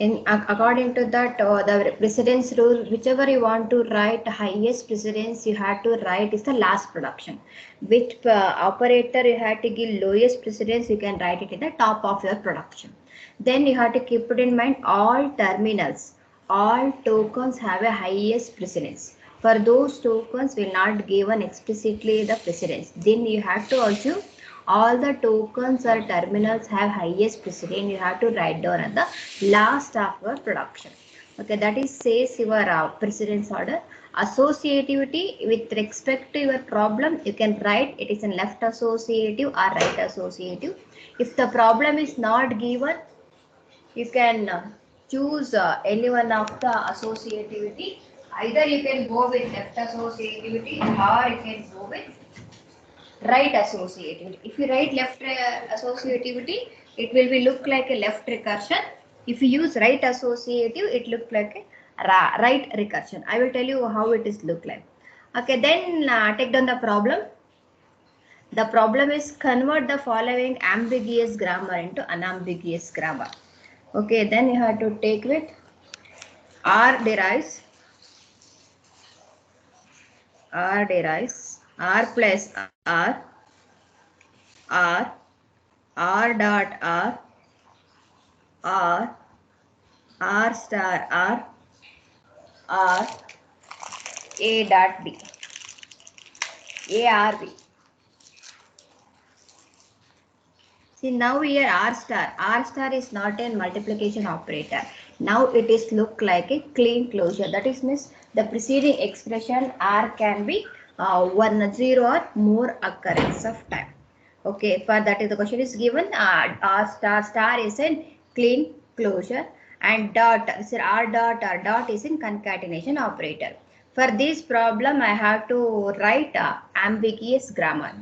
According to that, the precedence rule, whichever you want to write highest precedence, you have to write is the last production. Which operator you have to give lowest precedence, you can write it in the top of your production. Then you have to keep it in mind, all terminals, all tokens have a highest precedence. For those tokens will not given explicitly the precedence. Then you have to assume all the tokens or terminals have highest precedence. You have to write down at the last of your production. Okay, that is says your precedence order. Associativity with respect to your problem, you can write it is in left associative or right associative. If the problem is not given, you can choose any one of the associativity. Either you can go with left associativity or you can go with right associativity. If you write left associativity, it will be look like a left recursion. If you use right associative, it looks like a right recursion. I will tell you how it is look like. Okay, then take down the problem. The problem is convert the following ambiguous grammar into unambiguous grammar. Okay, then you have to take with R derives R plus R dot R star R A dot B A R B. See now here R star is not a multiplication operator. Now it is look like a clean closure. That is means the preceding expression R can be 1, 0 or more occurrence of time. Okay, for that is the question is given. R star is in clean closure and dot R dot is in concatenation operator. For this problem, I have to write ambiguous grammar.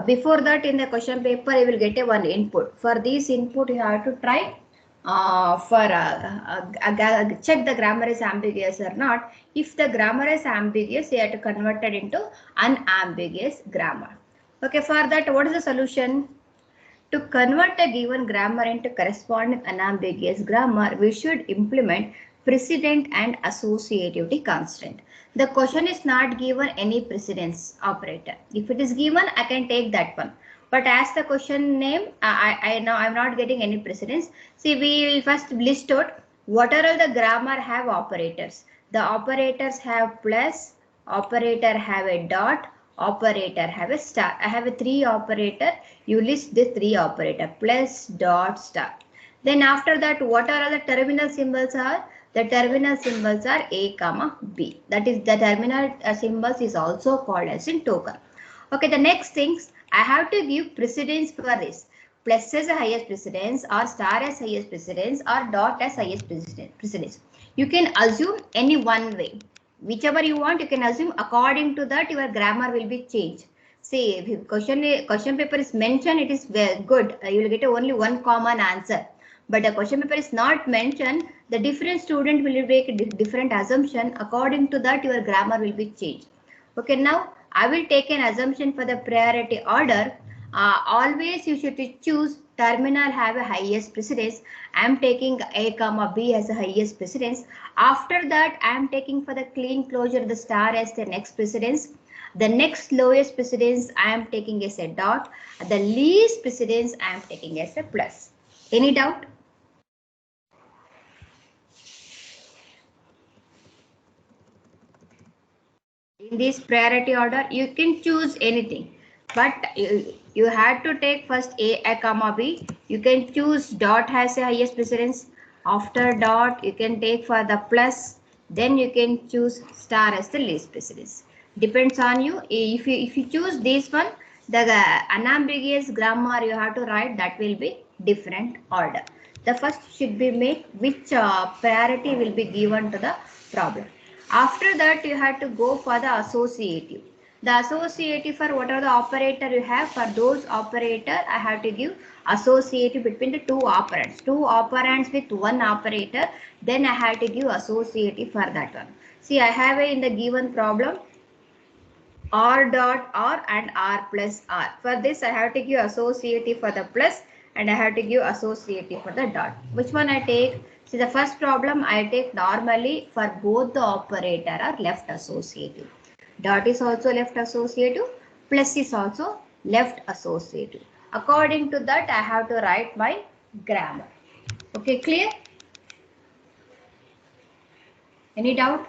Before that, in the question paper, you will get a one input. For this input, you have to try check the grammar is ambiguous or not. If the grammar is ambiguous, you have to convert it into unambiguous grammar. Okay, for that, what is the solution? To convert a given grammar into corresponding unambiguous grammar, we should implement precedent and associativity constraint. The question is not given any precedence operator. If it is given, I can take that one. But as the question name, I know I'm not getting any precedence. See, we will first list out what are all the grammar have operators. The operators have plus, operator have a dot, operator have a star. I have a 3 operator. You list the 3 operator plus, dot, star. Then after that, what are all the terminal symbols are? The terminal symbols are A, comma B. That is the terminal symbols is also called as in token. Okay, the next things I have to give precedence for this. Plus as a highest precedence or star as highest precedence or dot as highest precedence. You can assume any one way. Whichever you want, you can assume according to that your grammar will be changed. See, if question paper is mentioned, it is very good. You will get only one common answer. But the question paper is not mentioned, the different student will make a different assumption. According to that, your grammar will be changed. Okay, now I will take an assumption for the priority order. Always you should choose terminal have a highest precedence. I am taking A, comma B as a highest precedence. After that, I am taking for the clean closure the star as the next precedence. The next lowest precedence I am taking as a dot. The least precedence I am taking as a plus. Any doubt? In this priority order, you can choose anything, but you have to take first A, comma B. You can choose dot has a highest precedence. After dot, you can take for the plus. Then you can choose star as the least precedence. Depends on you. If you choose this one, the unambiguous grammar you have to write, that will be different order. The first should be made which priority will be given to the problem. After that, you have to go for the associative. The associative for what are the operator you have, for those operator I have to give associative between the 2 operands. 2 operands with 1 operator, then I have to give associative for that one. See, I have in the given problem R dot R and R plus R. For this I have to give associative for the plus and I have to give associative for the dot. Which one I take? See, the first problem I take normally for both the operator are left associative. Dot is also left associative, plus is also left associative. According to that, I have to write my grammar. Okay, clear? Any doubt?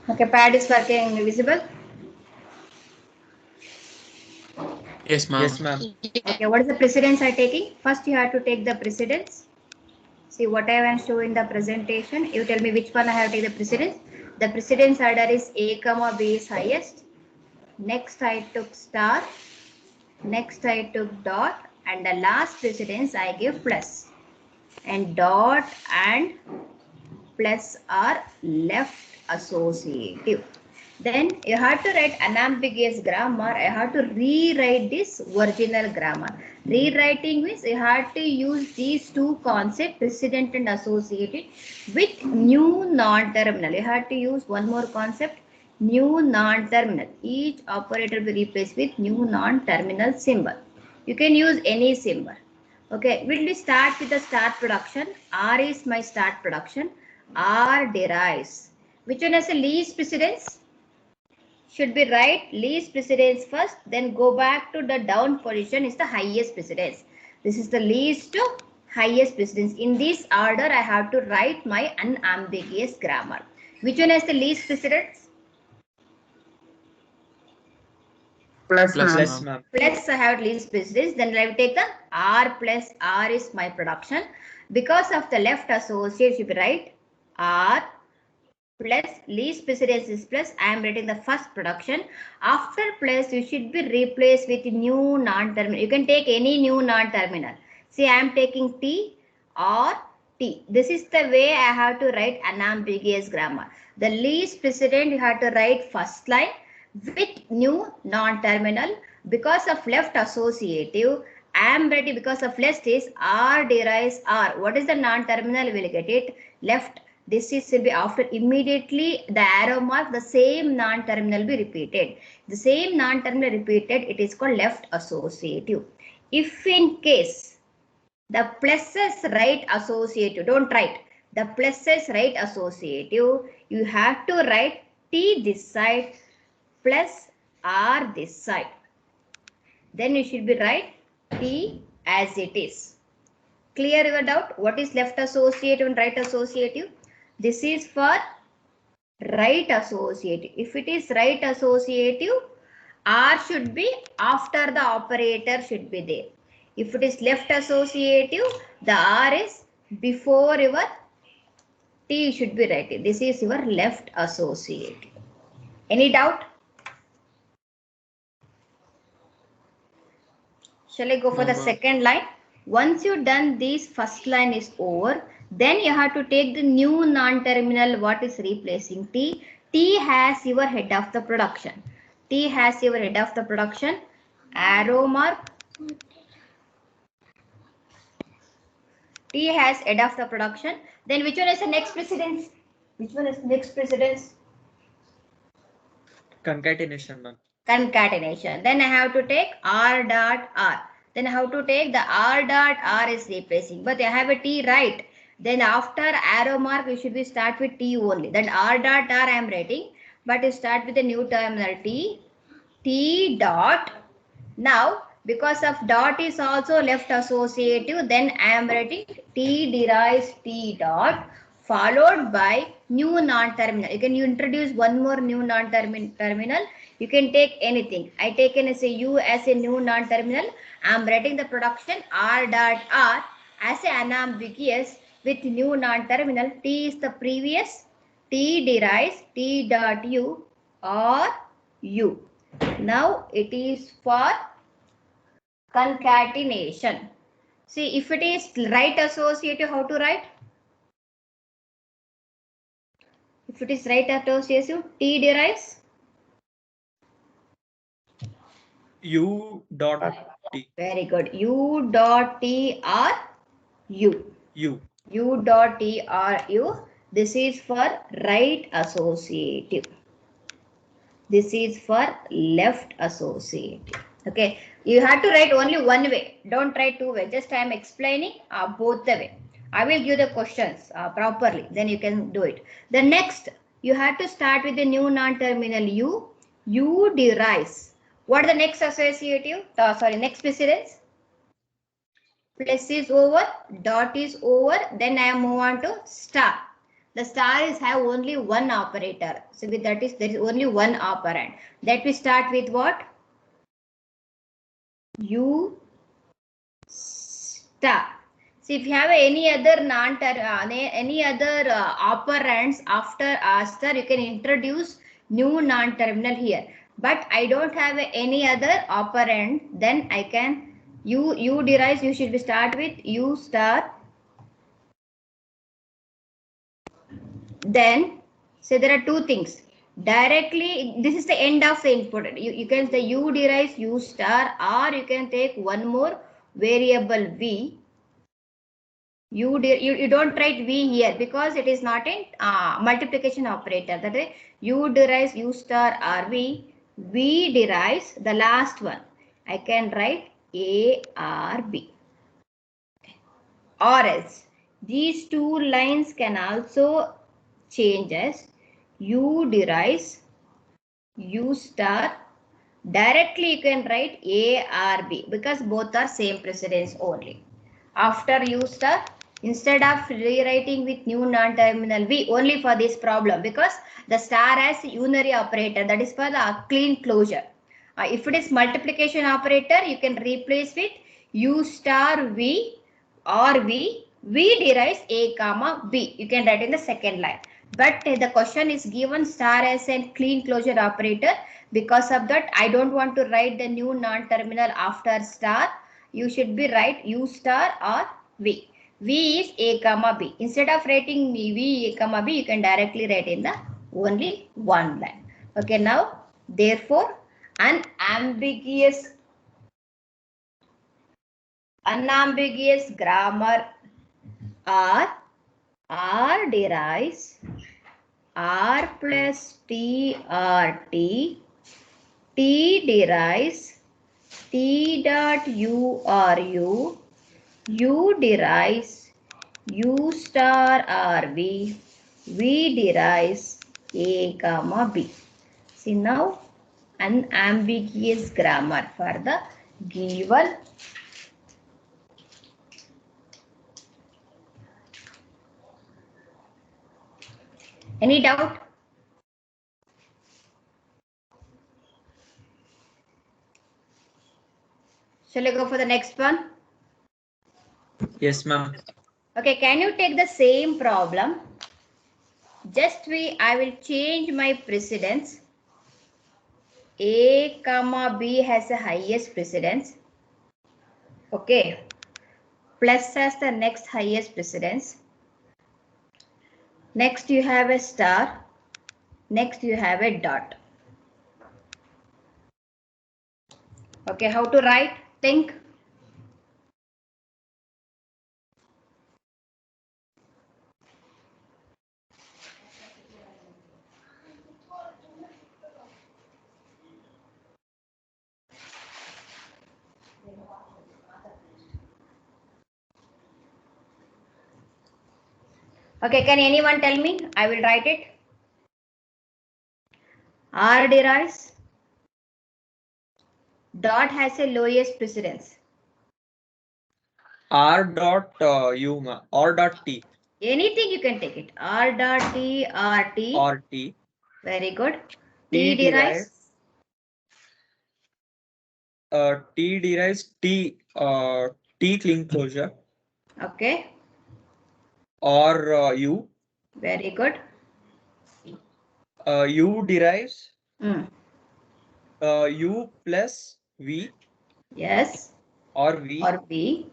Okay, pad is working visible. Yes, ma'am. Yes, ma'am. Okay, what is the precedence I taking? First, you have to take the precedence. See, whatever I am showing the presentation, you tell me which one I have to take the precedence. The precedence order is A comma B is highest. Next, I took star. Next, I took dot. And the last precedence, I give plus. And dot and plus are left associative. Then you have to write unambiguous grammar. I have to rewrite this original grammar. Rewriting means you have to use these two concepts, precedent and associated, with new non-terminal. You have to use one more concept, new non-terminal. Each operator will be replaced with new non-terminal symbol. You can use any symbol. Okay, we'll start with the start production. R is my start production. R derives. Which one has the least precedence? Should be right, least precedence first, then go back to the down position is the highest precedence. This is the least to highest precedence. In this order, I have to write my unambiguous grammar. Which one has the least precedence? Plus, Plus, ma'am. ma'am. Plus I have least precedence, then I will take the R plus R is my production. Because of the left associate, you will write R plus least precedence is plus. I am writing the first production. After plus, you should be replaced with new non-terminal. You can take any new non-terminal. See, I am taking T or T. This is the way I have to write unambiguous grammar. The least precedent you have to write first line with new non-terminal. Because of left associative, I am ready because of left is R derives R. What is the non-terminal? We will get it left. This is will be after immediately the arrow mark, the same non-terminal be repeated. The same non-terminal repeated, it is called left associative. If in case the pluses right associative, don't write. The pluses right associative, you have to write T this side plus R this side. Then you should be write T as it is. Clear your doubt? What is left associative and right associative? This is for right associative. If it is right associative, R should be after the operator should be there. If it is left associative, the R is before your T should be right. This is your left associative. Any doubt? Shall I go for No, the ma'am. second line? Once you done this first line is over, then you have to take the new non-terminal what is replacing T. T has your head of the production. T has your head of the production. Arrow mark. T has head of the production. Then which one is the next precedence? Which one is the next precedence? Concatenation, ma'am. Concatenation. Then I have to take R dot R. Then I have to take the R dot R is replacing. But I have a T right. Then after arrow mark, you should be start with T only. Then R dot R I am writing. But you start with the new terminal T. T dot. Now, because of dot is also left associative, then I am writing T derives T dot followed by new non-terminal. You can introduce one more new non-terminal. You can take anything. I taken as a U as a new non-terminal. I am writing the production R dot R as a unambiguous with new non-terminal. T is the previous. T derives T dot U or U. Now it is for concatenation. See, if it is right associative, how to write? If it is right associative, T derives U dot T. very good. U dot T or U. U. U dot T or U. This is for right associative. This is for left associative. Okay. You have to write only one way. Don't write two way. Just I am explaining both the way. I will give the questions properly. Then you can do it. The next, you have to start with the new non-terminal U. U derives. What is the next associative? Next precedence. Plus is over, dot is over, then I move on to star. The star is have only one operator. So with that is there is only one operand. That we start with what? U star. So if you have any other operands after star, you can introduce new non-terminal here. But I don't have any other operand, then I can U derives, you should start with U star. Then, so there are two things. Directly, this is the end of the input. You can say U derives U star, or you can take one more variable V. You don't write V here because it is not in multiplication operator. That is, U derives U star or V. V derives the last one. I can write A or B. Or else, these two lines can also change as U derives U star. Directly you can write A or B because both are same precedence only. After U star, instead of rewriting with new non-terminal V only for this problem, because the star has unary operator, that is for the clean closure. If it is multiplication operator, you can replace with U star V or V derives A comma B. You can write in the second line. But the question is given star as a clean closure operator. Because of that, I don't want to write the new non-terminal after star. You should be write U star or V. V is A comma B. Instead of writing V A comma B, you can directly write in the only one line. Okay, now therefore unambiguous grammar R derives R plus T or T. T derives T dot U or U. U derives U star or V. V derives A comma B. See now unambiguous grammar for the given. Any doubt? Shall I go for the next one? Yes, ma'am. Okay, can you take the same problem? Just I will change my precedence. A comma B has the highest precedence. Okay. Plus has the next highest precedence. Next you have a star. Next you have a dot. Okay, how to write? Think. Okay, can anyone tell me? I will write it. R derives. Dot has a lowest precedence. R dot U, ma'am. R dot T. Anything you can take it. R dot T, R T. R T. Very good. T T derives. T derives T clean closure. Okay. Or U. Very good. U derives U plus V. Yes. Or V. Or V.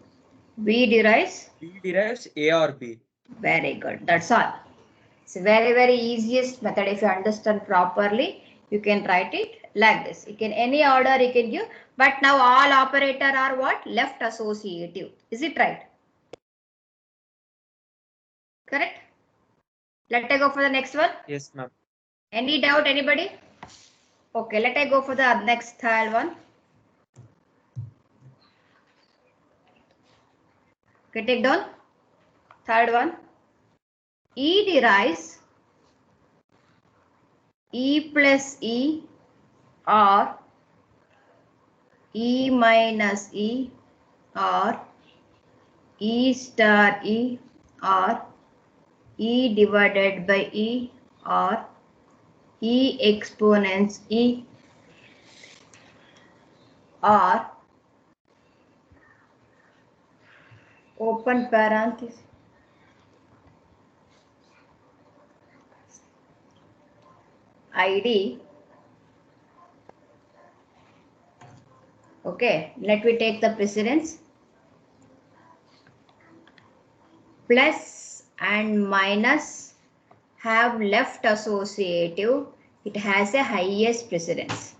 B derives. B derives A or B. Very good. That's all. It's very easiest method. If you understand properly, you can write it like this. You can any order you can give, but now all operator are what? Left associative. Is it right? Correct? Let I go for the next one. Yes, ma'am. Any doubt, anybody? Okay, let I go for the next third one. Okay, take down. Third one. E derives E plus E or E minus E or E star E or E divided by E or E exponents E or open parenthesis ID. Okay, let me take the precedence. Plus and minus have left associative. It has a highest precedence.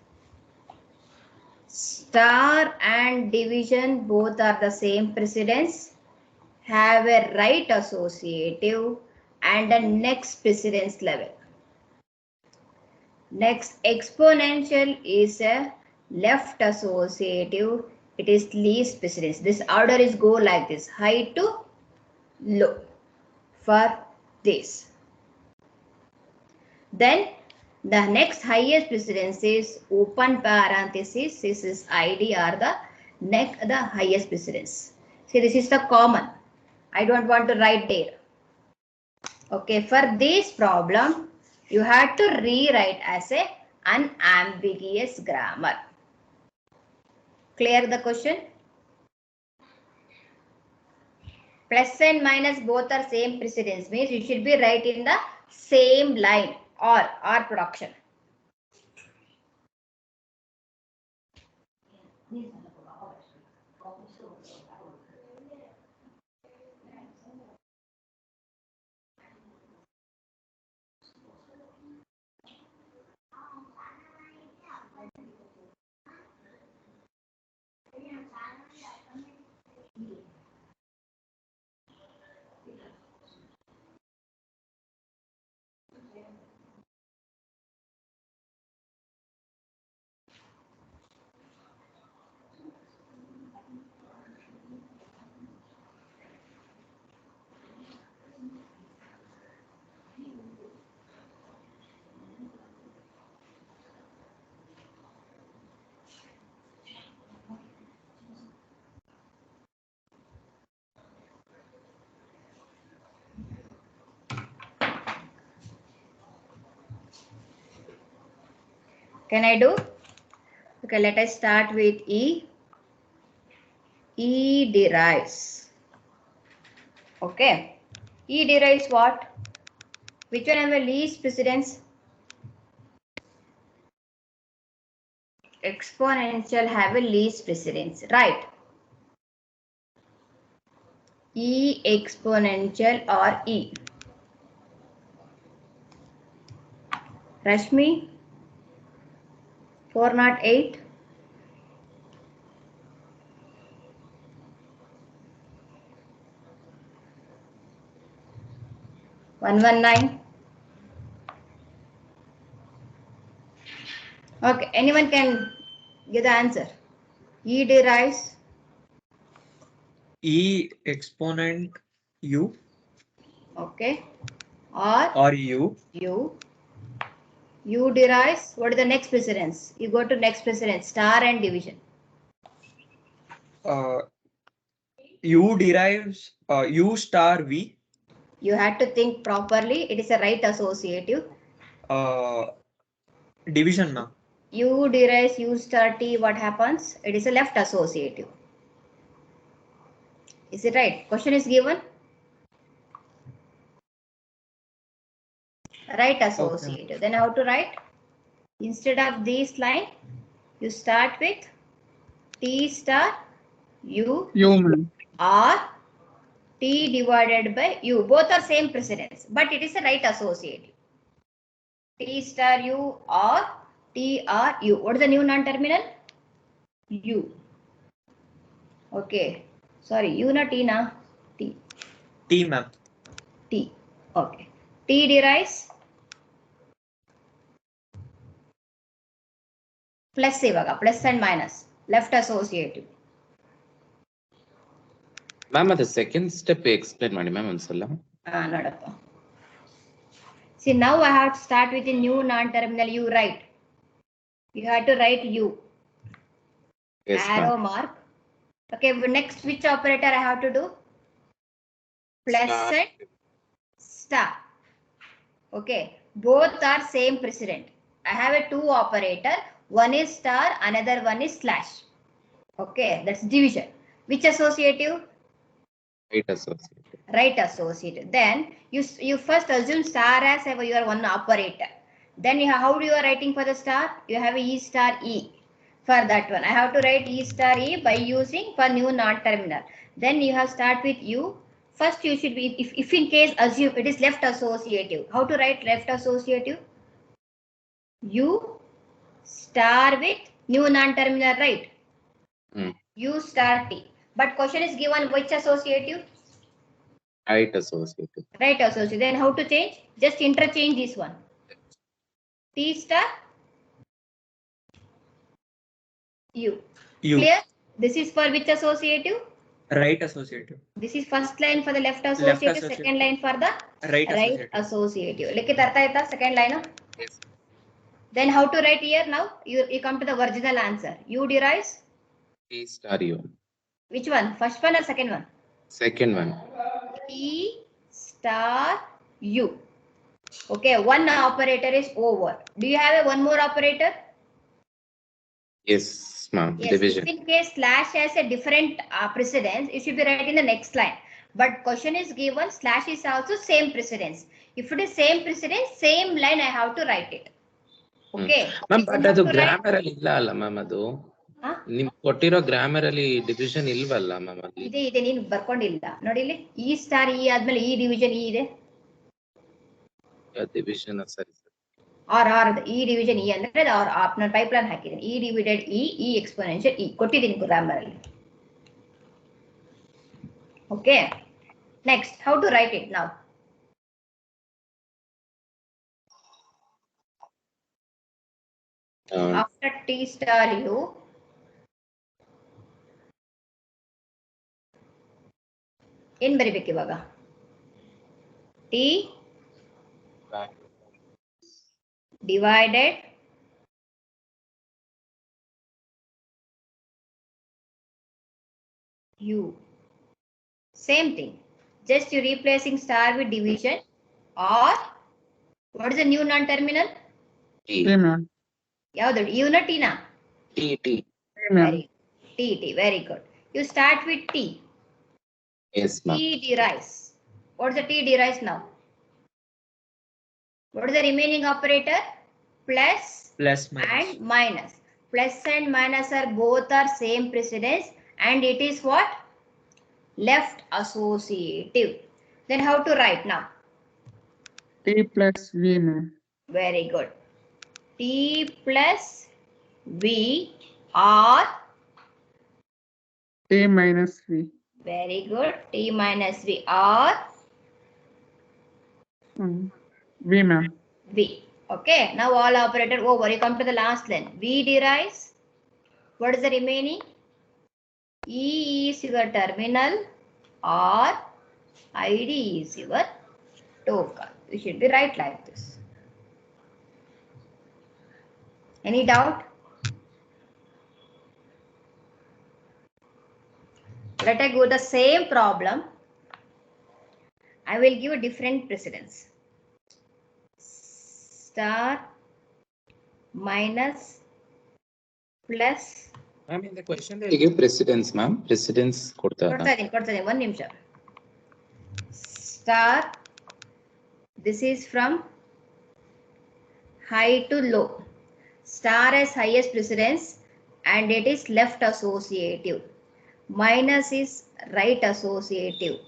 Star and division both are the same precedence, have a right associative and a next precedence level. Next, exponential is a left associative. It is least precedence. This order is go like this, high to low for this. Then the next highest precedence is open parenthesis. This is ID or the highest precedence. See, this is the common. I don't want to write there. Okay, for this problem, you had to rewrite as a unambiguous grammar. Clear the question? Plus and minus both are same precedence, means you should be right in the same line or production. Can I do? Okay, let us start with E. E derives. Okay. E derives what? Which one have a least precedence? Exponential have a least precedence, right? E exponential or E. Rashmi, 408. 119. Okay, anyone can give the answer. E derives. E exponent U. Okay. Or U. U. U derives. What is the next precedence? You go to next precedence. Star and division. U derives U star V. You had to think properly. It is a right associative. Division, ma'am. U derives U star T. What happens? It is a left associative. Is it right? Question is given. Right associative. Okay. Then how to write? Instead of this line, you start with T star U. U, ma'am. or T divided by U. Both are same precedence, but it is a right associative. T star U or T or U. What is the new non-terminal? U. Okay. Sorry, U na T na? T. T, ma'am. T. Okay. T derives plus ivaga, plus and minus. Left associative. Ma'am, the second step explain ಮಾಡಿ ma'am ಒಂದ್ಸಲ. ನೋಡಪ್ಪ. See, now I have to start with a new non-terminal U, right? You have to write U. Yes, Arrow ma'am. mark. Okay, next which operator I have to do? Plus Star. and star. Okay, both are same precedent. I have a two operator. One is star, another one is slash. Okay, that's division. Which associative? Right associative. Right associative. Then you first assume star as your one operator. Then you have, how do you are writing for the star? You have E star E. For that one, I have to write E star E by using for new non-terminal. Then you have start with U. First you should be, if in case assume it is left associative. How to write left associative? U star with new non-terminal, right? U star T. But question is given which associative? Right associative. Right associative. Then how to change? Just interchange this one. T star U. U. Clear? This is for which associative? Right associative. This is first line for the left associative, associative. second line for the Right right associative. associative. Likit artha aita second line? Yes. Then how to write here now? You come to the original answer. U derives? T star U. Which one? First one or second one? Second one. T star U. Okay, one operator is over. Do you have a one more operator? Yes, ma'am. Yes. Division. If in case slash has a different precedence, it should be right in the next line. But question is given slash is also same precedence. If it is same precedence, same line I have to write it. Okay. Ma'am Then but how ಅದು to write? Grammar ಅಲ್ಲಿ ಇಲ್ಲ ಅಲ್ಲ ma'am ಅದು ನಿಮ್ ಕೊಟ್ಟಿರೋ grammar ಅಲ್ಲಿ division ಇಲ್ವಲ್ಲ ma'am ಅಲ್ಲಿ? ಇದೆ ನೀನು ಬರ್ಕೊಂಡಿಲ್ಲ ನೋಡಿ ಇಲ್ಲಿ ಇ ಸ್ಟಾರ್ ಇ ಆದ್ಮೇಲೆ ಇ ಡಿವಿಷನ್ ಇ ಇದೆ. ಡಿವಿಷನ್ ಸರಿ ಸರಿ. ಆರ್ ಇ ಡಿವಿಷನ್ ಇ ಅಂದ್ರೆ ನಾನು ಪೈಪ್ಲೈನ್ ಹಾಕಿದ್ದೀನಿ. E divided E exponential E ಕೊಟ್ಟಿದ್ದೀನಿ ಗ್ರಾಮರ್ ಅಲ್ಲಿ. Okay, next how to write it now? After T star U, ಏನ್ ಬರಿಬೇಕು ಇವಾಗ? T divided U. Same thing. Just you replacing star with division, or what is the new non-terminal? T. ಯಾವುದು? U na T na? T. Very good. You start with T. Yes, ma'am. T derives. What is the T derives now? What is the remaining operator? Plus Minus. and minus. Plus and minus are both are same precedence, and it is what? Left associative. Then how to write now? T plus V. Very good. T plus V or T minus V. very good. T minus V or V, ma'am. V. Okay. Now all operator over. You come to the last line. V derives. What is the remaining? E is your terminal or ID is your token. You should be right like this. Any doubt? Let us go the same problem. I will give a different precedence. Star minus plus. Ma'am, in the question they give precedence, ma'am. Precedence ಕೊಡ್ತಾರಾ? ಕೊಡ್ತಾ ಇದೀನಿ, ಒಂದು ನಿಮಿಷ. Star, this is from high to low. Star has highest precedence and it is left associative. minus is right associative,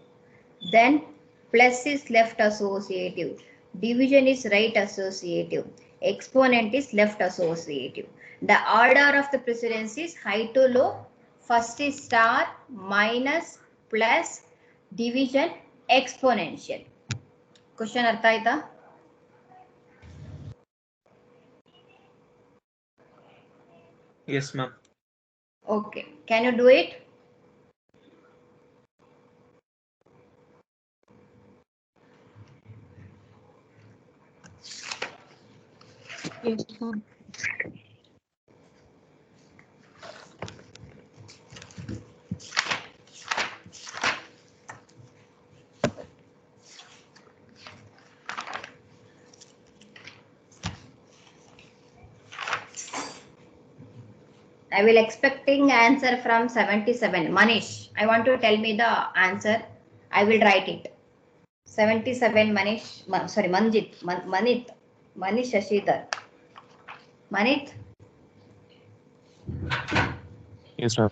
then plus is left associative, division is right associative, exponent is left associative. The order of the precedence is high to low. First is star, minus, plus, division, exponential. Question artha aita? Yes, ma'am. Okay, can you do it? Yes, ma'am. I will expecting answer from 77. Manish, I want to tell me the answer. I will write it. 77 Manish, sorry, Manjit, Manit, Manish Shashidhar. Manit, Yes, ma'am.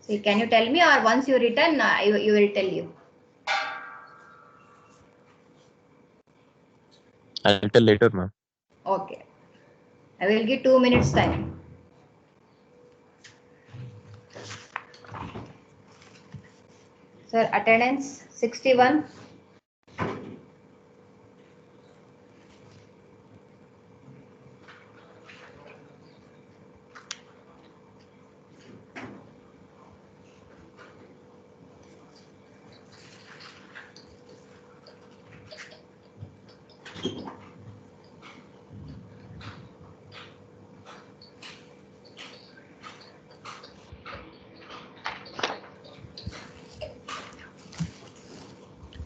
see, can you tell me, or once you return, you will tell you. I'll tell later, ma'am. Okay. I will give 2 minutes time. Sir, attendance 61.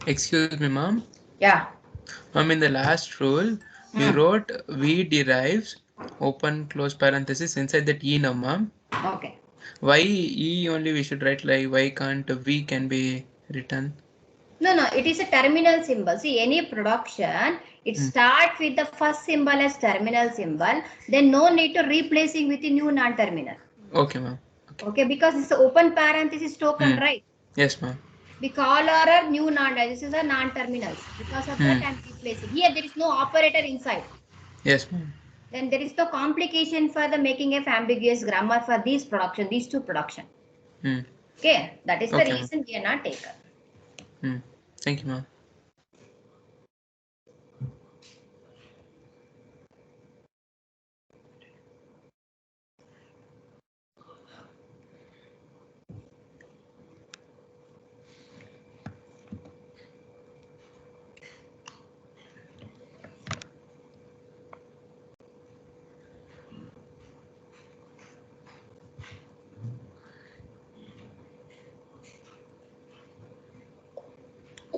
Excuse me, ma'am. Yeah. Ma'am, in the last rule, we wrote V derives, open close parenthesis, inside that E now, ma'am. Okay. Why E only we should write, like, why can't V can be written? No, it is a terminal symbol. See, any production, it starts with the first symbol as terminal symbol, then no need to replacing with a new non-terminal. Okay, ma'am. Okay, because it's open parenthesis token, right? Yes, ma'am. Because all are new this is a non-terminals. Because of that, I am replacing. Here, there is no operator inside. Yes, ma'am. Then there is no complication for the making of ambiguous grammar for these production, these two production. Okay, that is the reason we are not taken. Thank you, ma'am.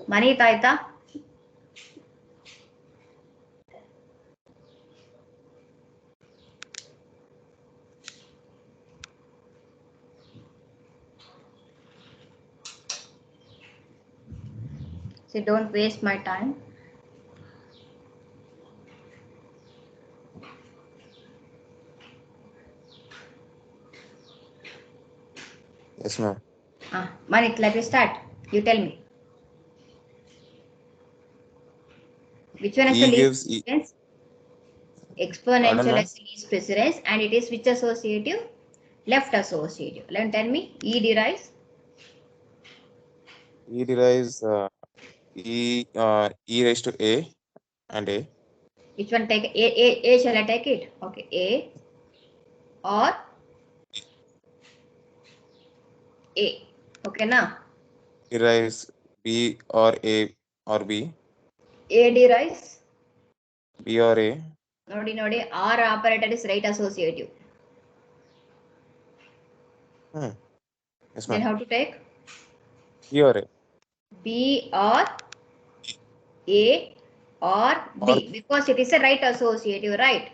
Mani Taita. So don't waste my time. Yes, ma'am. Manit, let me start. You tell me. Which one has the least precedence? Exponential has the least precedence, and it is which associative? Left associative. Let tell me. E derives. E derives E raised to A and A. Which one take A shall I take it? Okay, A or A. Okay, now. Derives B or A or B. A derives. B or A. Nodi, R operator is right associative. Yes, Then ma'am. how to take? B or A. B or A or B, because it is a right associative, right?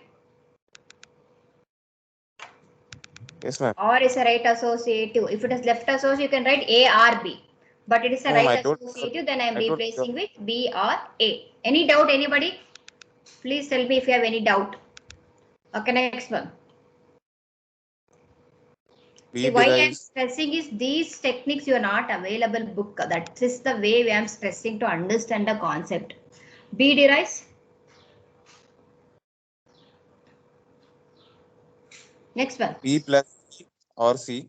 Yes, ma'am. Or is a right associative. If it is left associative, you can write A or B. But it is a right associative, then I am replacing with B or A. Any doubt, anybody? Please tell me if you have any doubt. Okay, next one. B See, why I am derives stressing is these techniques you are not available book. That is the way I am stressing to understand the concept. B derives. Next one. B plus C or C.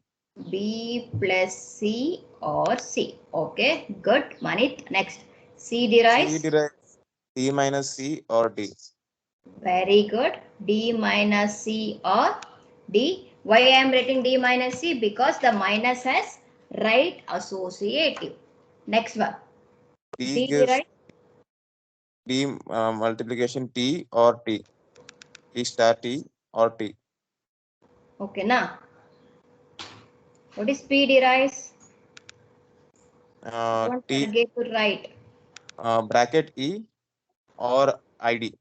B plus C or C. Okay, good. Manit. Next. C derives. C derives D minus C or D. Very good. D minus C or D. Why I am writing D minus C? Because the minus has right associative. Next one. D D gives derives. D multiplication T or T. T star T or T. Okay, now. What is P derives? Don't T forget to write. bracket E or ID.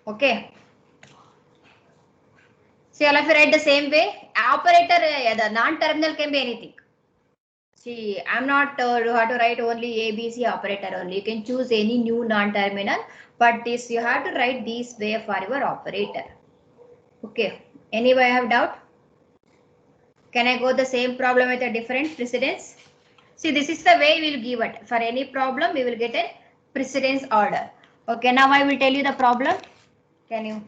Okay. See, all of you write the same way. Operator, the non-terminal can be anything. See, I'm not you have to write only A, B, C operator only. You can choose any new non-terminal, but this you have to write this way for your operator. Okay. Anyway, I have doubt? Can I go the same problem with a different precedence? See, this is the way we will give it. For any problem, we will get a precedence order. Okay, now I will tell you the problem. Can you?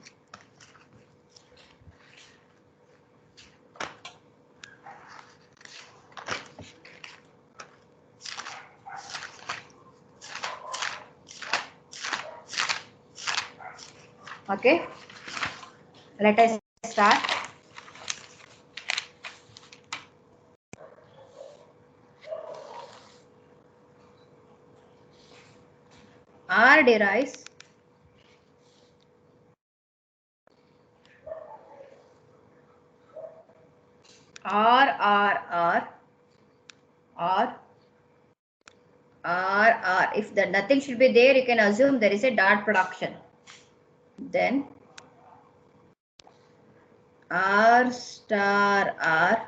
Okay. Let us start. R derives R. If the nothing should be there, you can assume there is a dot production. Then R star R,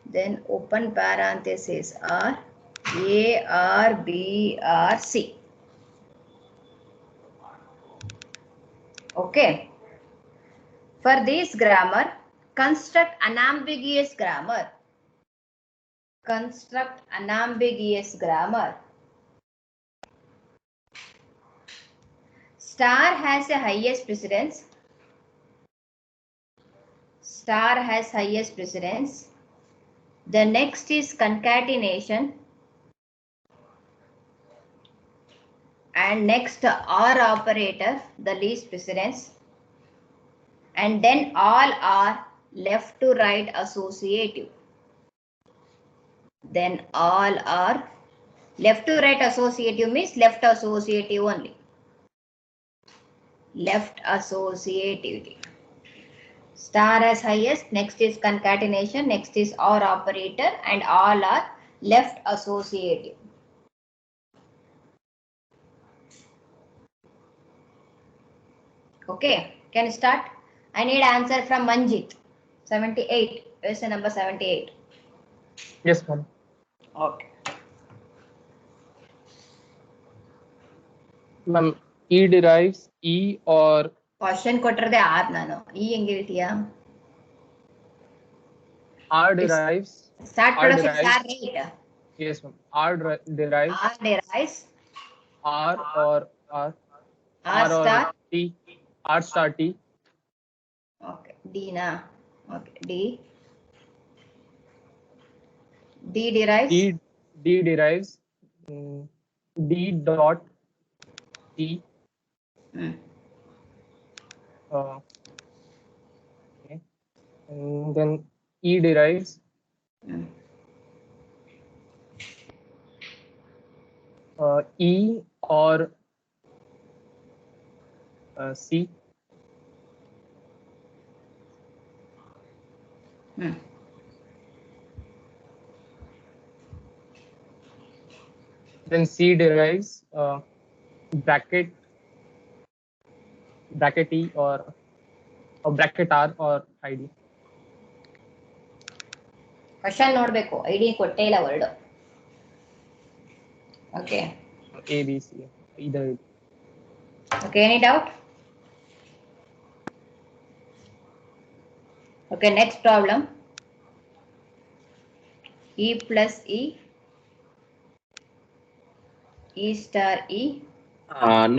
then open parenthesis R, A R B R C. Okay. For this grammar, construct unambiguous grammar. Construct unambiguous grammar. Star has a highest precedence. Star has highest precedence. The next is concatenation. And next OR operator, the least precedence. And then all are left to right associative. Then all are left to right associative means left associative only. Left associativity. Star as highest, next is concatenation, next is OR operator, and all are left associative. Okay, can you start? I need answer from Manjit. 78. Question number 78. Yes, ma'am. Okay. Ma'am, E derives E or Question ಕೊಟ್ಟಿರೋದೇ R ನಾನು. E ಹೆಂಗೆ ಹೇಳ್ತೀಯಾ? R derives. Start R production is derives. R, right? Yes, ma'am. R derives R derives R or R. R star. or T. R star T. Okay, D na. Okay, D. D derives D derives D dot T. Okay. And then E derives E or C. Then C derives bracket E or bracket R or ID. Question ನೋಡ್ಬೇಕು. ID ಕೊಟ್ಟೇ ಇಲ್ಲ word. Okay. A B C either. Okay, any doubt? Okay, next problem. E plus E, E star E.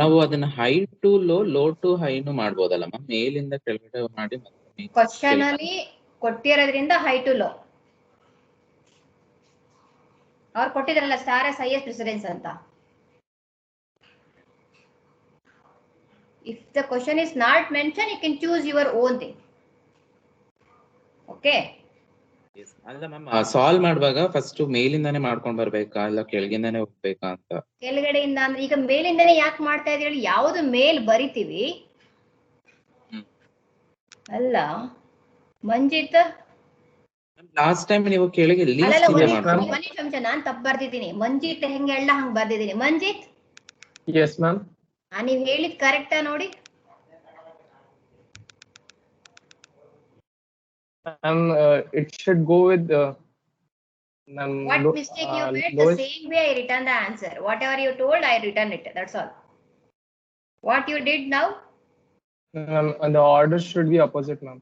ನಾವು ಅದನ್ನ high to low, low to ಹೈನು ಮಾಡ್ಬೋದಲ್ಲ ma'am? ಮೇಲಿಂದ ಕೆಳಗಡೆ ಮಾಡಿ ಮತ್ತೆ ಕ್ವಶನ್ ಅಲ್ಲಿ ಕೊಟ್ಟಿರೋದ್ರಿಂದ ಹೈ ಟು ಲೋ. ಅವ್ರು ಕೊಟ್ಟಿದ್ರಲ್ಲ ಸ್ಟಾರ್ ಎಸ್ ಹೈಯೆಸ್ಟ್ ಪ್ರೆಸಿಡೆನ್ಸ್ ಅಂತ. If the question is not mentioned, you can choose your own thing. Okay. ಅಲ್ಲ ಮ್ಯಾಮ್, ಸಾಲ್ವ್ ಮಾಡುವಾಗ ಫಸ್ಟ್ ಮೇಲಿಂದಾನೇ ಮಾಡ್ಕೊಂಡ್ ಬರ್ಬೇಕಾ ಇಲ್ಲ ಕೆಳಗಿಂದಾನೇ ಹೋಗ್ಬೇಕಾ ಅಂತ? ಕೆಳಗಡೆಯಿಂದ ಅಂದ್ರೆ ಈಗ ಮೇಲಿಂದಾನೇ ಯಾಕೆ ಮಾಡ್ತಾ ಇದೀವಿ? ಯಾವ್ದು ಮೇಲ್ ಬರಿತೀವಿ ಅಲ್ಲ ಮಂಜಿತ್? ಲಾಸ್ಟ್ ಟೈಮ್ ನೀವು ಕೆಳಗೆ ಲೀಸ್ಟ್ ನಾನ್ ತಪ್ಪು ಬರ್ದಿದ್ದೀನಿ. ಮಂಜಿತ್ ಹೆಂಗ್ ಹೇಳ ಹಂಗ್ ಬರ್ದಿದ್ದೀನಿ. Manjit, Yes, ma'am. ನೀವ್ ಹೇಳಿದ್ ಕರೆಕ್ಟಾ ನೋಡಿ? It should go with What mistake you made? The same way I written the answer. Whatever you told, I written it. That's all. What you did now? The order should be opposite, ma'am.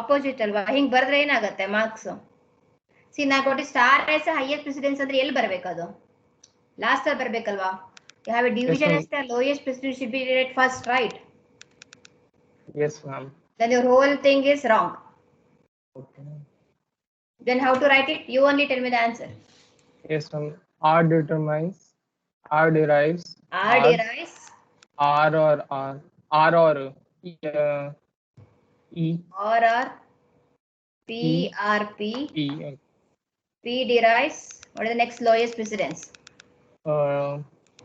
Opposite ಅಲ್ವಾ? ಹಿಂಗ್ ಬರ್ದ್ರೆ ಏನಾಗುತ್ತೆ marks? C ನಾ ಕೊಟ್ಟು star is highest precedence ಅಂದ್ರೆ ಎಲ್ಲಿ ಬರ್ಬೇಕದು? Last ಅಲ್ಲಿ ಬರ್ಬೇಕಲ್ವಾ? You have a division as the lowest precedence should be read first, right? Yes, ma'am. Then your whole thing is wrong. Okay. Then how to write it? You only tell me the answer. Yes, ma'am. R derives R derives R or E, E or P or P. P derives, what is the next lowest precedence?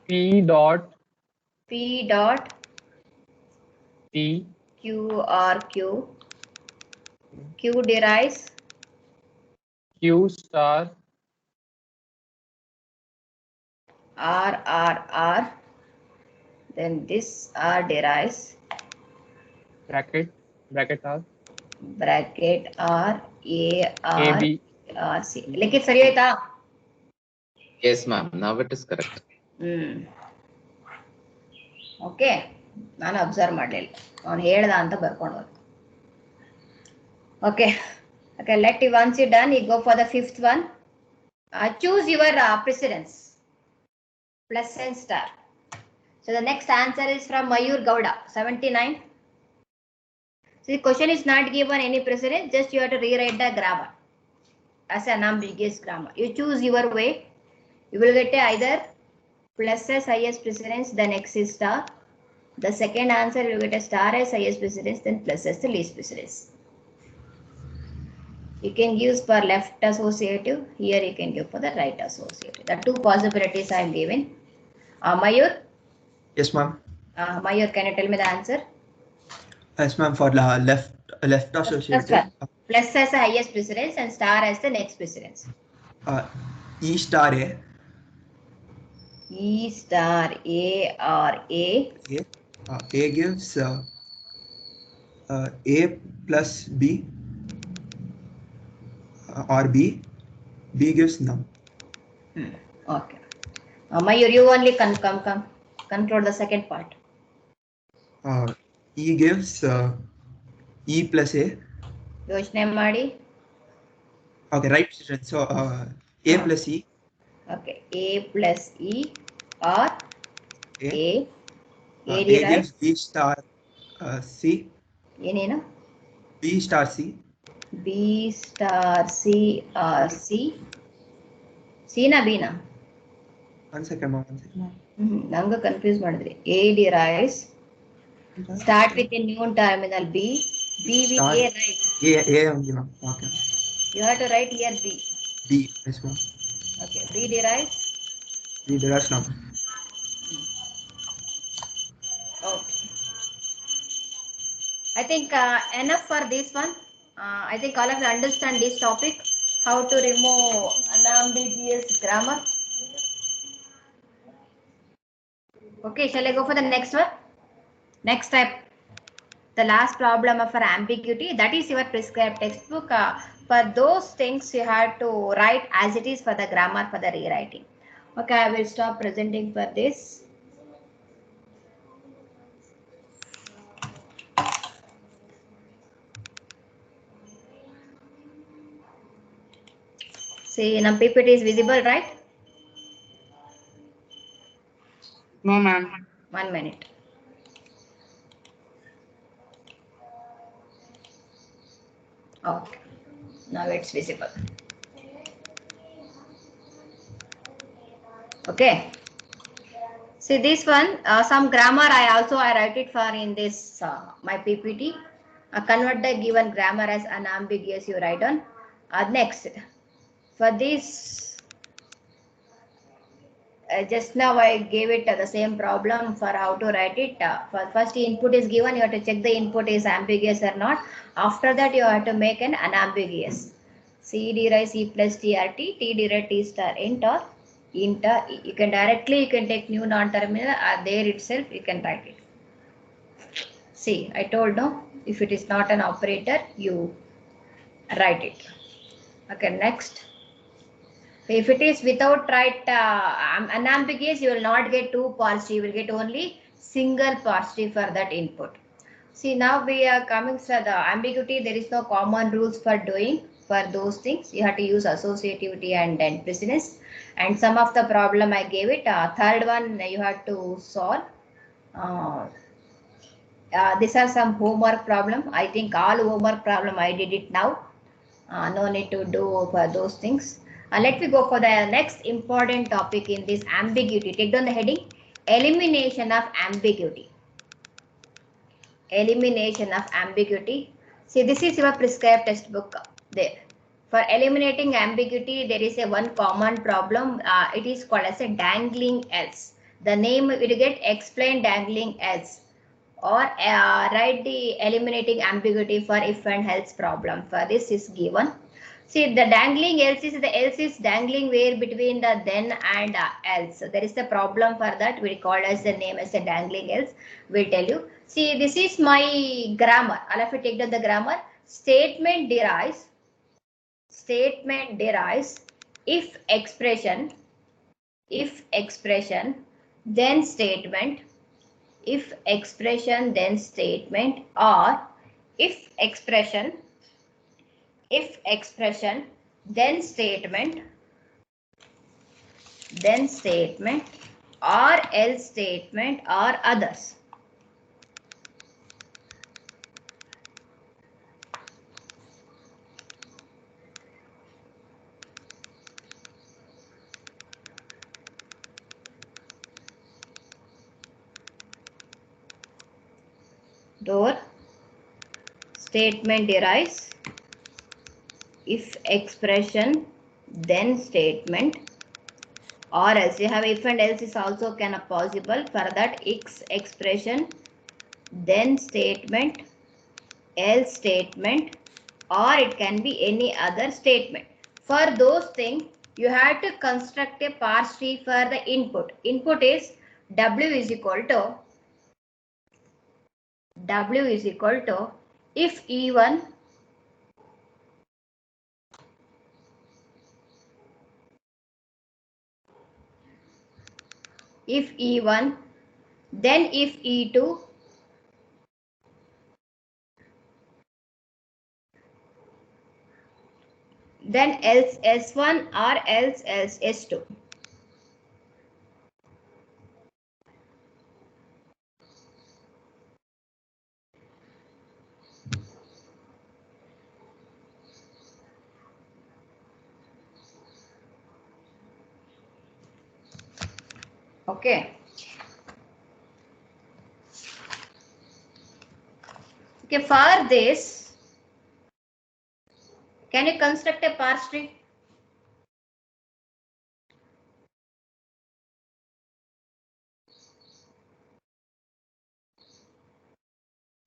P dot P Q or Q. Q derives Q star R. Then this R derives bracket R A A B. C. लिखित सही है ता? Yes ma'am, now it is correct. Okay, ನಾನು observe ಮಾಡಲಿಲ್ಲ, ಅವನು ಹೇಳ್ದ ಅಂತ ಬರ್ಕೊಂಡು ಹೋದ. Okay, let you once you done, you go for the fifth one. Choose your precedence, plus and star. So the next answer is from Mayur Gowda, 79. So the question is not given any precedence, just you have to rewrite the grammar as an unambiguous grammar. You choose your way. You will get either plus as highest precedence, then x is star. The second answer you will get a star as highest precedence, then plus as the least precedence. You can use for left associative. Here you can give for the right associative. The two possibilities I am giving. Mayur? Yes, ma'am. Mayur, can you tell me the answer? Yes, ma'am. For left associative. Plus as the highest precedence and star as the next precedence. E star A. E star A or A. A gives A plus B or B. B gives none. Okay. Mayur, you only control the second part. E gives E plus A. ಯೋಚನೆ ಮಾಡಿ. Okay, right. So A plus E. Okay, A plus E or A. A gives B star C. ಏನೇನು? B star C. B star C or C. C na B na? One second, ma'am. ನಂಗೆ confuse ಮಾಡಿದ್ರಿ. A derives start with a new terminal B. B with A, right? A only, ma'am. Okay. You have to write here B. B, yes, ma'am. Okay, B derives. B derives none. Okay. I think enough for this one. I think all of you understand this topic, how to remove unambiguous grammar. Okay, shall I go for the next one? Next step, the last problem of our ambiguity. That is your prescribed textbook. For those things you have to write as it is for the grammar for the rewriting. Okay, I will stop presenting for this. See, now PPT is visible, right? No, ma'am. 1 minute. Okay, now it's visible. Okay. See this one, some grammar I write it for in this my PPT. Convert the given grammar as unambiguous. You write on. Next, for this, just now I gave it the same problem for how to write it. For first input is given, you have to check the input is ambiguous or not. After that, you have to make an unambiguous. C derive C plus TRT, T derive T star int or int. You can take new non-terminal there itself you can write it. See, I told no, if it is not an operator, you write it. Okay, next. If it is without unambiguous, you will not get two positive, you will get only single positive for that input. See, now we are coming to the ambiguity. There is no common rules for doing for those things. You have to use associativity and then precedence. And some of the problem I gave it. Third one you have to solve. These are some homework problem. I think all homework problem I did it now. No need to do for those things. Let me go for the next important topic in this ambiguity. Take down the heading, elimination of ambiguity. Elimination of ambiguity. See, this is your prescribed textbook there. For eliminating ambiguity, there is a one common problem. It is called as a dangling else. The name will get explain dangling else, or write the eliminating ambiguity for if and else problem. For this is given. See, the dangling else is dangling where between the then and else. So there is a problem for that. We call as the name as a dangling else. We'll tell you. See, this is my grammar. All of you take down the grammar. Statement derives if expression, then statement, if expression, then statement, or if expression, then statement, or else statement, or others. Door statement derives if expression, then statement, or else. You have if and else is also can possible. For that, x expression, then statement, else statement, or it can be any other statement. For those things, you have to construct a parse tree for the input. Input is w is equal to if E1 then if E2 then else S1 or else S2. Okay. Okay, for this, can you construct a parse tree?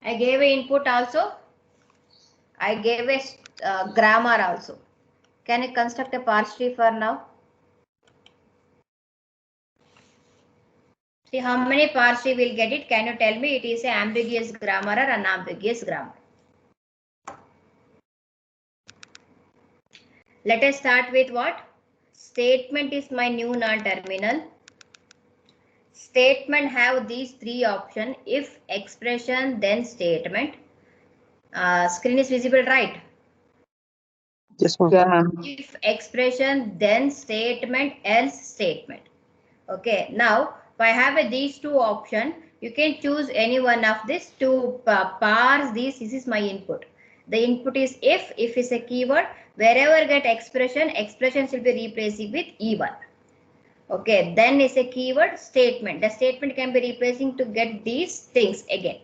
I gave a input also. I gave a grammar also. Can you construct a parse tree for now? See how many parse tree will get it. Can you tell me it is a ambiguous grammar or unambiguous grammar? Let us start with what? Statement is my new non-terminal. Statement have these three options: if, expression, then statement. Screen is visible, right? Yes, ma'am. Yeah, ma'am. If expression, then statement, else statement. Okay, now if I have these two options, you can choose any one of these to parse these. This is my input. The input is if is a keyword. Wherever get expression, expressions will be replacing with even. Okay, then is a keyword statement. The statement can be replacing to get these things again.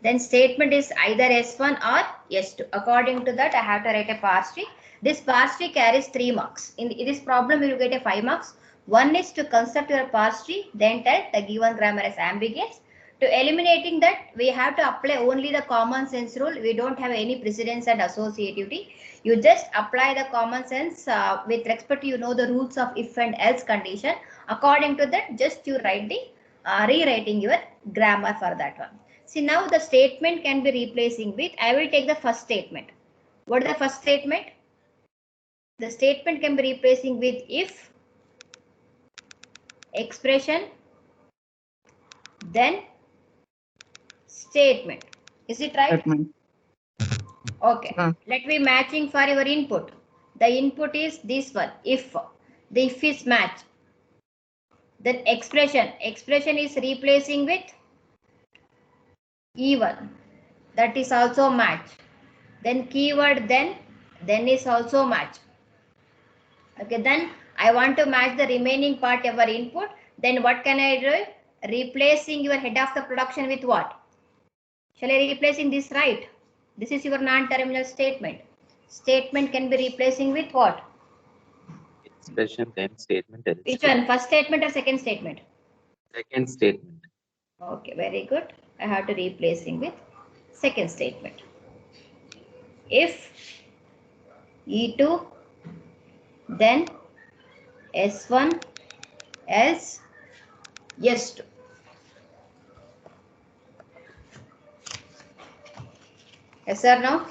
Then statement is either S1 or S2. According to that, I have to write a parse tree. This parse tree carries 3 marks. In this problem, you will get a 5 marks. One is to construct your parse tree, then tell the given grammar is ambiguous. To eliminating that, we have to apply only the common sense rule. We don't have any precedence and associativity. You just apply the common sense with respect to the rules of if and else condition. According to that, just you write the rewriting your grammar for that one. See, now the statement can be replacing with, I will take the first statement. What is the first statement? The statement can be replacing with if, expression, then statement. Is it right? Statement. Okay. Yeah. Let me matching for your input. The input is this one, if. The if is match. Then expression is replacing with even. That is also match. Then keyword then is also match. Okay, then I want to match the remaining part of our input. Then what can I do? Replacing your head of the production with what? Shall I replacing this, right? This is your non-terminal statement. Statement can be replacing with what? Expression, then statement, else Which statement. one? First statement or second statement? Second statement. Okay, very good. I have to replacing with second statement. If E2, then S1, else S2. Yes or no?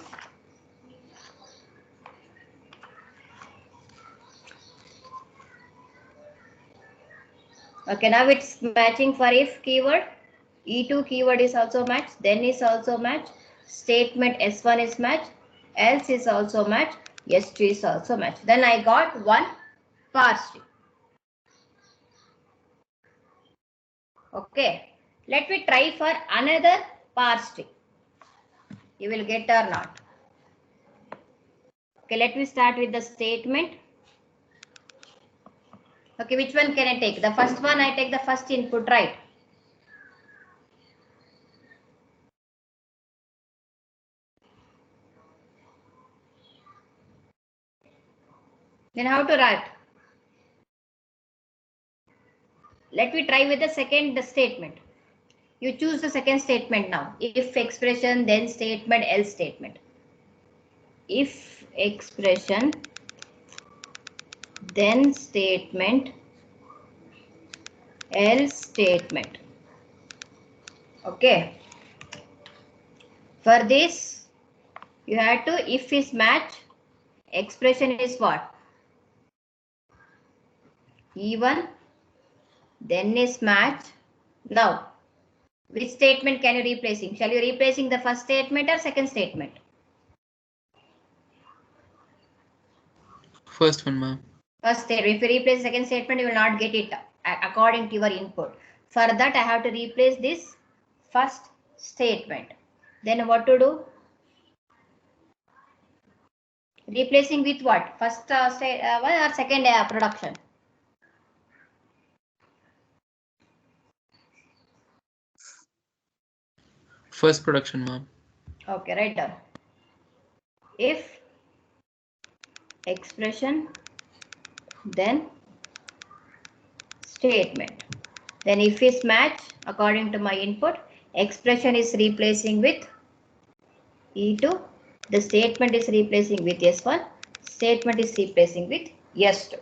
Okay, now it's matching for if keyword. E2 keyword is also match, then is also match. Statement S1 is match, else is also match, S2 is also match. Then I got one parse tree. Okay, let me try for another parse tree. You will get or not. Okay, let me start with the statement. Okay, which one can I take? The first one, I take the first input, right? Then how to write? Let me try with the second statement. You choose the second statement now. If expression, then statement, else statement. If expression, then statement, else statement. Okay. For this, you have to, if is match, expression is what? Even, then is match. Now, which statement can you replacing? Shall you replacing the first statement or second statement? First one, ma'am. First statement. If you replace second statement, you will not get it according to your input. For that, I have to replace this first statement. Then what to do? Replacing with what? First one or second production? First production, ma'am. Okay, write down. If expression, then statement. Then if is match, according to my input, expression is replacing with E2. The statement is replacing with S1. Statement is replacing with S2.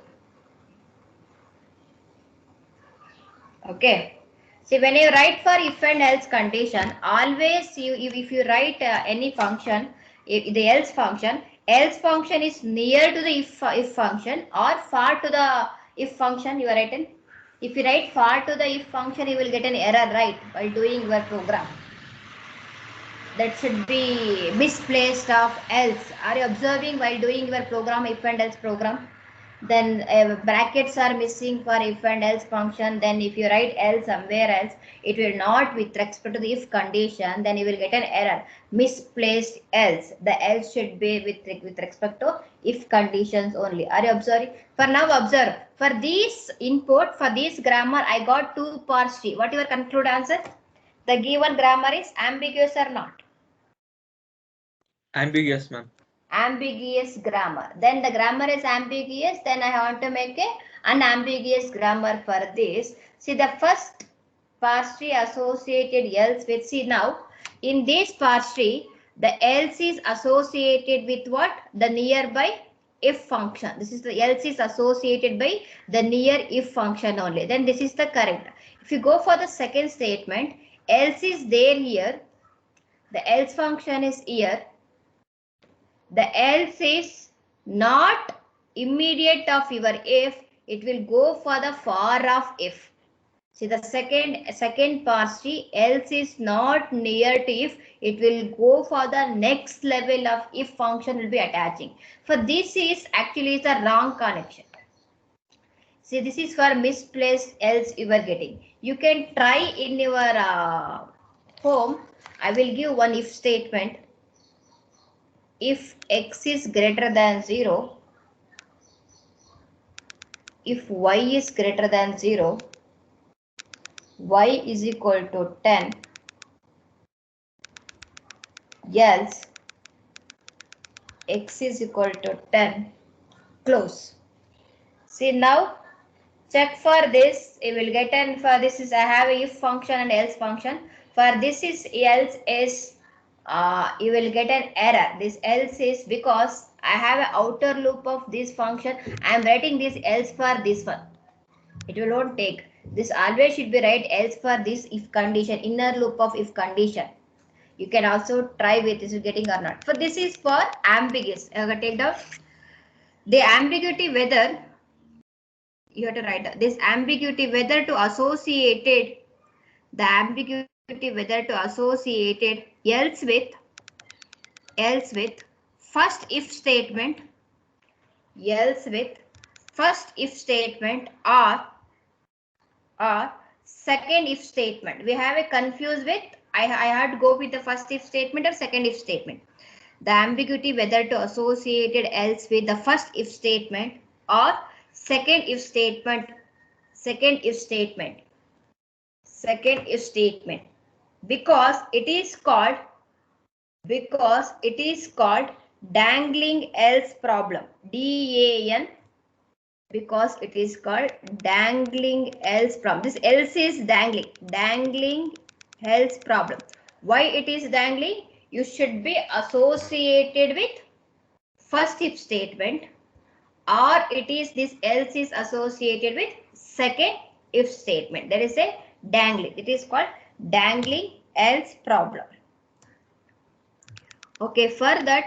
Okay. See, when you write for if and else condition, always if you write any function, the else function is near to the if function or far to the if function you are written. If you write far to the if function, you will get an error, right, while doing your program. that should be misplaced of else. Are you observing while doing your program, if and else program? Then brackets are missing for if and else function. Then if you write else somewhere else, it will not with respect to the if condition, then you will get an error, misplaced else. The else should be with respect to if conditions only. Are you observing? For now observe, for this input, for this grammar I got 2 parts tree. What your conclude answer? The given grammar is ambiguous or not? Ambiguous, ma'am. Ambiguous grammar. Then the grammar is ambiguous, then I want to make a unambiguous grammar for this. See the first parse tree associated else with, see now in this parse tree the else is associated with what? The nearby if function. This is the else is associated by the near if function only. Then this is the correct. If you go for the second statement, else is there here, the else function is here, the else is not immediate of your if, it will go for the far of if. See the second parse tree, else is not near to if, it will go for the next level of if function will be attaching. For this is actually the wrong connection. See this is for misplaced else you are getting. You can try in your home. I will give one if statement. If x is greater than 0, if y is greater than 0, y is equal to 10, else x is equal to 10, close. See now, check for this, you will get, and for this is I have a if function and else function. For this is else is you will get an error. This else is because I have an outer loop of this function. I am writing this else for this one. It will not take. This always should be right else for this if condition, inner loop of if condition. You can also try with this getting or not. For this is for ambiguous. Take down the ambiguity whether you have to write down this ambiguity whether to associated, the ambiguity whether to associated else with first if statement, else with first if statement or second if statement. We have a confused with I had to go with the first if statement or second if statement. The ambiguity whether to associated else with the first if statement or second if statement, second if statement, second if statement, because it is called dangling else problem, DAN, because it is called dangling else problem. This else is dangling else problem. Why it is dangling? You should be associated with first if statement, or it is this else is associated with second if statement. There is a dangling. It is called dangling else problem. Okay, for that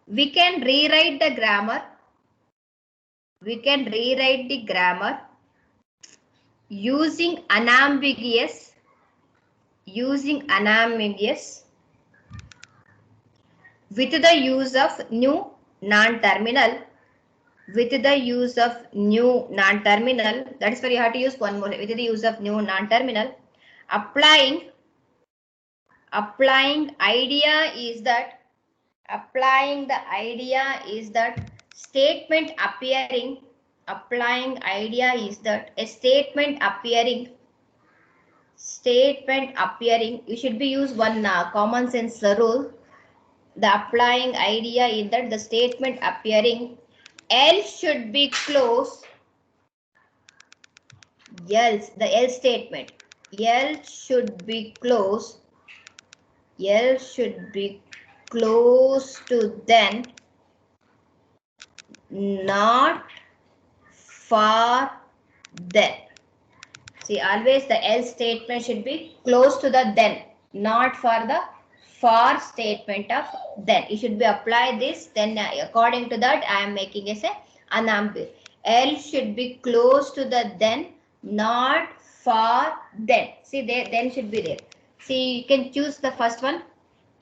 we can rewrite the grammar. We can rewrite the grammar using unambiguous, with the use of new non-terminal, with the use of new non-terminal. That is why you have to use one more, with the use of new non-terminal. Applying idea is that statement appearing, applying idea is that a statement appearing, you should be use one common sense rule. The applying idea is that the statement appearing else should be close, else the else statement, else should be close, to then, not for then. See, always the else statement should be close to the then, not for the for statement of then. You should be apply this, then according to that I am making as a unambiguous. Else should be close to the then, not for then. See, there then should be there. See, you can choose the first one.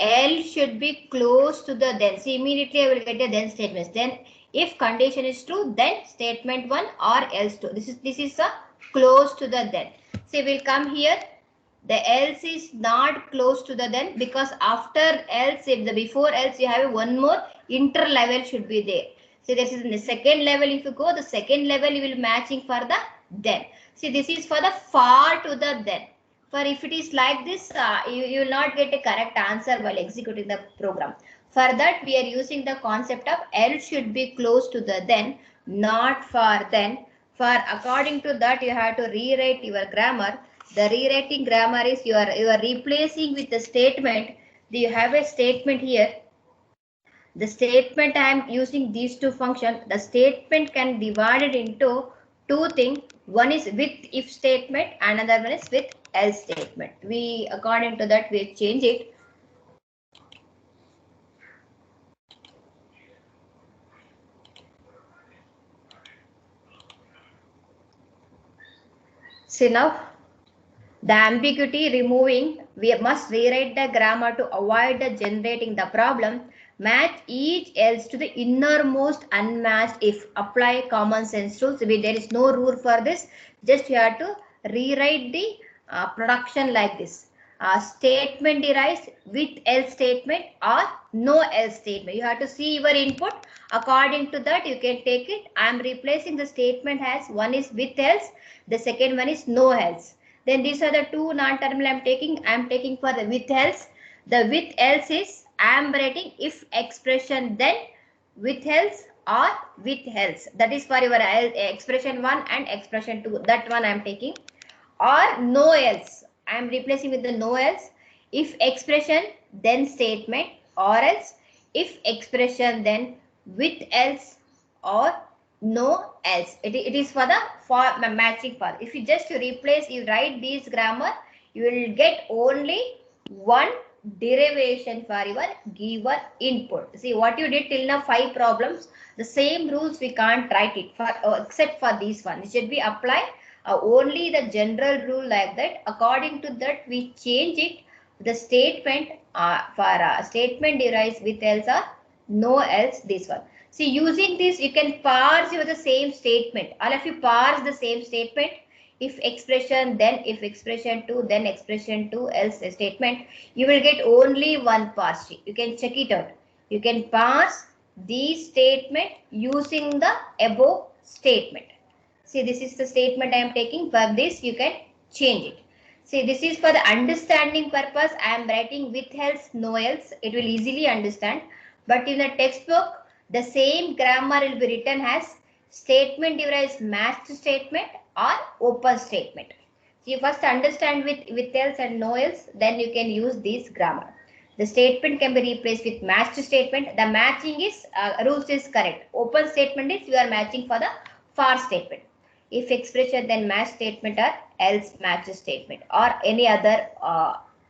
L should be close to the then. See, immediately I will get a then statement. Then if condition is true, then statement 1 or else 2. This is a close to the then. See, we'll come here. The else is not close to the then, because after else, if the before else you have one more inter level should be there. See, this is in the second level. If you go the second level, you will matching for the then. See, this is for the far to the then. For if it is like this, you will not get a correct answer while executing the program. For that, we are using the concept of L should be close to the then, not for then. For according to that, you have to rewrite your grammar. The rewriting grammar is you are replacing with the statement. You have a statement here. The statement I am using these two functions. The statement can be divided into two things. One is with if statement, another one is with else statement. We according to that we change it. See now, the ambiguity removing, we must rewrite the grammar to avoid the generating the problem. Match each else to the innermost unmatched if. Apply common sense rules. There is no rule for this. Just you have to rewrite the production like this. Statement derives with else statement or no else statement. You have to see your input. According to that, you can take it. I am replacing the statement as one is with else. The second one is no else. Then these are the two non-terminal I am taking for the with else. The with else is I am writing if expression then with else or with else. That is for your expression 1 and expression 2. That one I am taking. Or no else. I am replacing with the no else. If expression then statement, or else if expression then with else or no else. It is for the matching for. If you just replace, you write these grammar, you will get only one derivation for your given input. See what you did till now 5 problems. The same rules we can't write it for except for this one. It should be applied only the general rule like that. According to that we change it. The statement for statement derives with else or no else, this one. See, using this, you can parse with the same statement. All of you parse the same statement. If expression, then if expression 2, then expression 2, else statement. You will get only one parse. You can check it out. You can parse these statement using the above statement. See, this is the statement I am taking. For this, you can change it. See, this is for the understanding purpose. I am writing with else, no else. It will easily understand. But in the textbook, the same grammar will be written as statement derives matched statement or open statement. So you first understand with else and no else, then you can use this grammar. The statement can be replaced with matched statement. The matching is rules is correct. Open statement is you are matching for the for statement. If expression, then match statement or else match statement or any other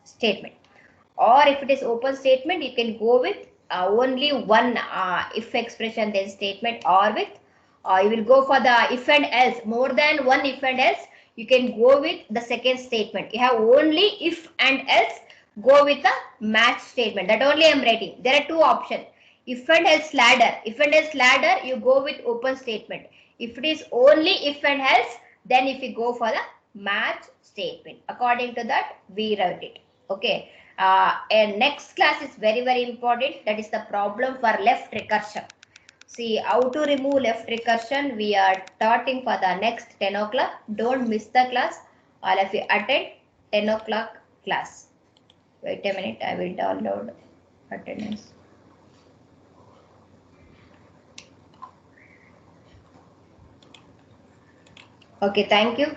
statement. Or if it is open statement, you can go with only one if expression then statement, or with you will go for the if and else. More than one if and else, you can go with the second statement. You have only if and else, go with the match statement. That only I am writing. There are two options. If and else ladder. If and else ladder, you go with open statement. If it is only if and else, then if you go for the match statement. According to that, we write it. Okay. And next class is very, very important. That is the problem for left recursion. See how to remove left recursion. We are starting for the next 10 o'clock. Don't miss the class. All of you attend 10 o'clock class. Wait a minute. I will download attendance. Okay. Thank you.